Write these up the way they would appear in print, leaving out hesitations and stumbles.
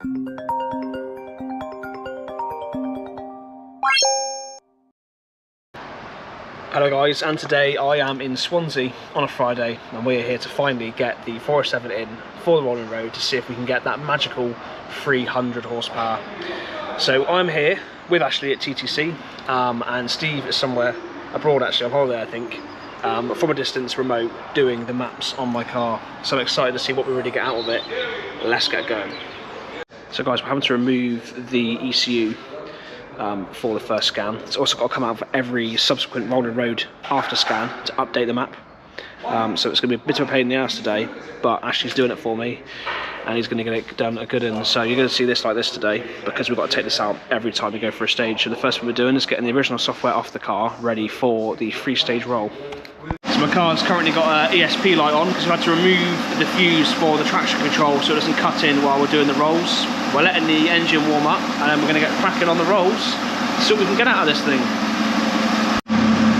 Hello guys, and today I am in Swansea on a Friday, and we're here to finally get the 407 in for the rolling road to see if we can get that magical 300 horsepower. So I'm here with Ashley at TTC, and Steve is somewhere abroad actually, on holiday I think, from a distance, remote, doing the maps on my car. So I'm excited to see what we really get out of it. Let's get going. So guys, we're having to remove the ECU for the first scan. It's also got to come out for every subsequent rolling road after scan to update the map. So it's going to be a bit of a pain in the ass today, but Ashley's doing it for me, and he's going to get it done a good one. So you're going to see this like this today, because we've got to take this out every time we go for a stage. So the first thing we're doing is getting the original software off the car, ready for the 3-stage roll. So my car's currently got an ESP light on, because we've had to remove the fuse for the traction control so it doesn't cut in while we're doing the rolls. We're letting the engine warm up, and then we're going to get cracking on the rolls, see what we can get out of this thing.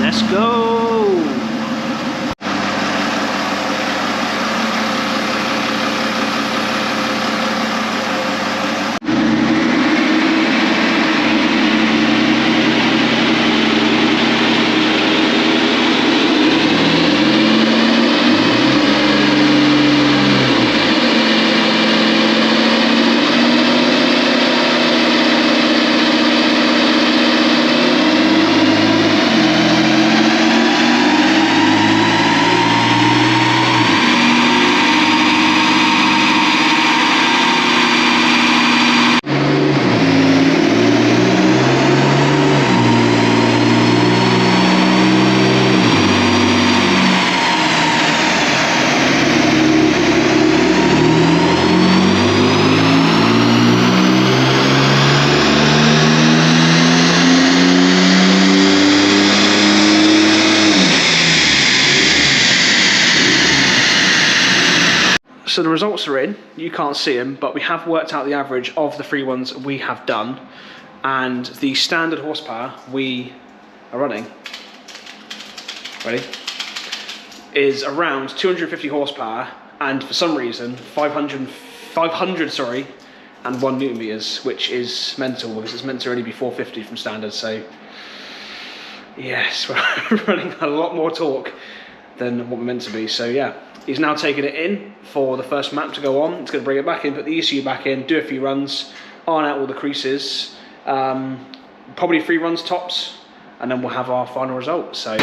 Let's go! So the results are in, you can't see them, but we have worked out the average of the 3 ones we have done, and the standard horsepower we are running, ready, is around 250 horsepower, and for some reason 500 and 1 newton meters, which is mental, because it's meant to only be 450 from standard. So yes, we're running a lot more torque than what we're meant to be. So yeah, he's now taking it in for the first map to go on. It's going to bring it back in, put the ECU back in, do a few runs, iron out all the creases, probably 3 runs tops, and then we'll have our final result. So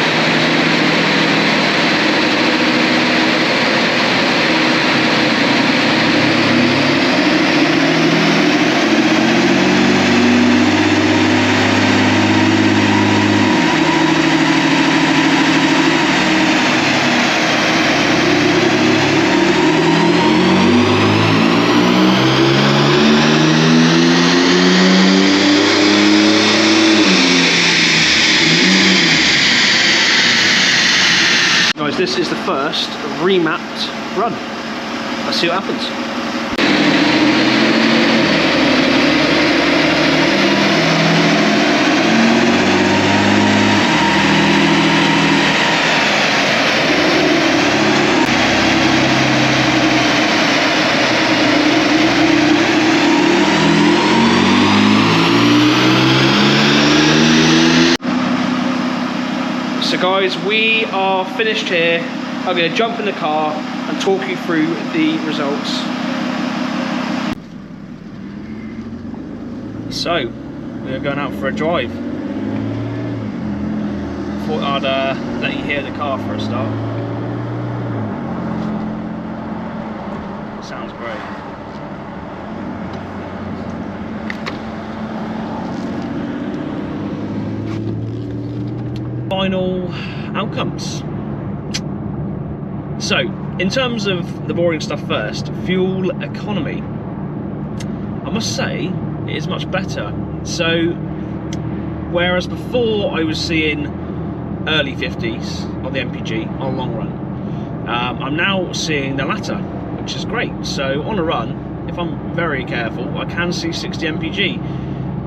this is the first remapped run. Let's see what happens. So guys, we are finished here. I'm going to jump in the car and talk you through the results. So, we're going out for a drive. Thought I'd let you hear the car for a start. Sounds great. Final outcomes. So, in terms of the boring stuff first, fuel economy, I must say it is much better. So, whereas before I was seeing early 50s on the MPG on a long run, I'm now seeing the latter, which is great. So on a run, if I'm very careful, I can see 60 MPG,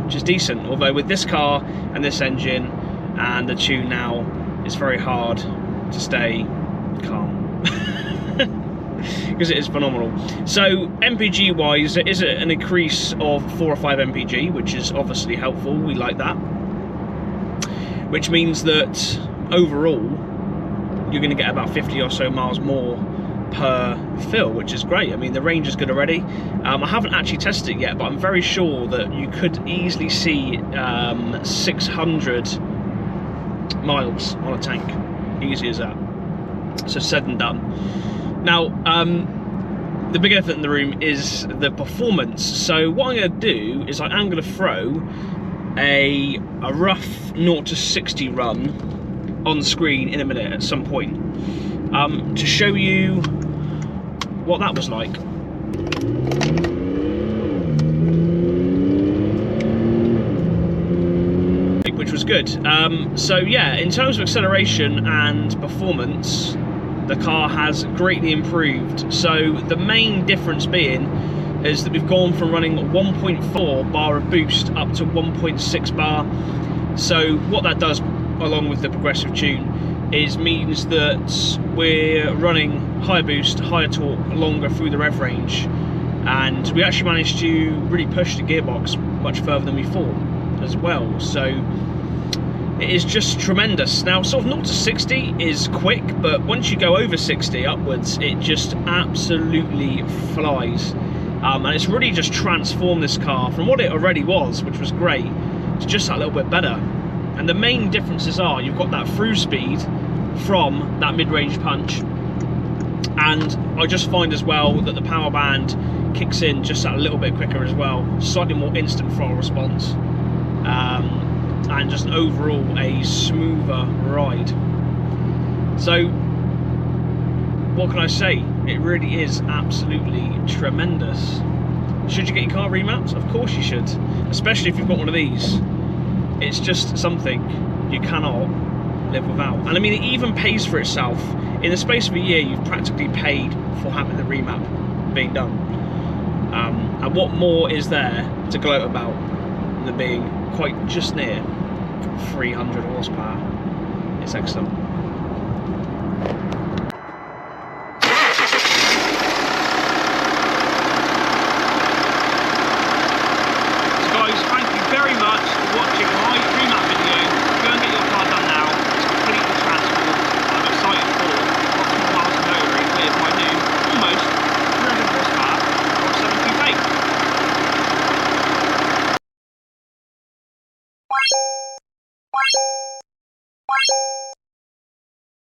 which is decent. Although with this car and this engine and the tune now, it's very hard to stay calm. because it is phenomenal. So MPG wise, there is an increase of 4 or 5 MPG, which is obviously helpful. We like that, which means that overall you're going to get about 50 or so miles more per fill, which is great. I mean, the range is good already. I haven't actually tested it yet, but I'm very sure that you could easily see 600 miles on a tank, easy as that. So said and done. Now the big elephant in the room is the performance. So what I'm going to do is I am going to throw a rough 0 to 60 run on screen in a minute at some point, to show you what that was like. Which was good. So yeah, in terms of acceleration and performance, the car has greatly improved. So the main difference being is that we've gone from running 1.4 bar of boost up to 1.6 bar. So what that does, along with the progressive tune, means that we're running higher boost, higher torque, longer through the rev range, and we actually managed to really push the gearbox much further than we thought as well. So it is just tremendous. Now sort of 0 to 60 is quick, but once you go over 60 upwards, it just absolutely flies. And it's really just transformed this car from what it already was, which was great, to just that little bit better. And the main differences are you've got that through speed from that mid-range punch, and I just find as well that the power band kicks in just that a little bit quicker as well, slightly more instant throttle response, and just overall a smoother ride. So what can I say? It really is absolutely tremendous. Should you get your car remapped? Of course you should, especially if you've got one of these. It's just something you cannot live without. And I mean, it even pays for itself. In the space of a year, you've practically paid for having the remap being done. And what more is there to gloat about than being quite just near 300 horsepower? It's excellent.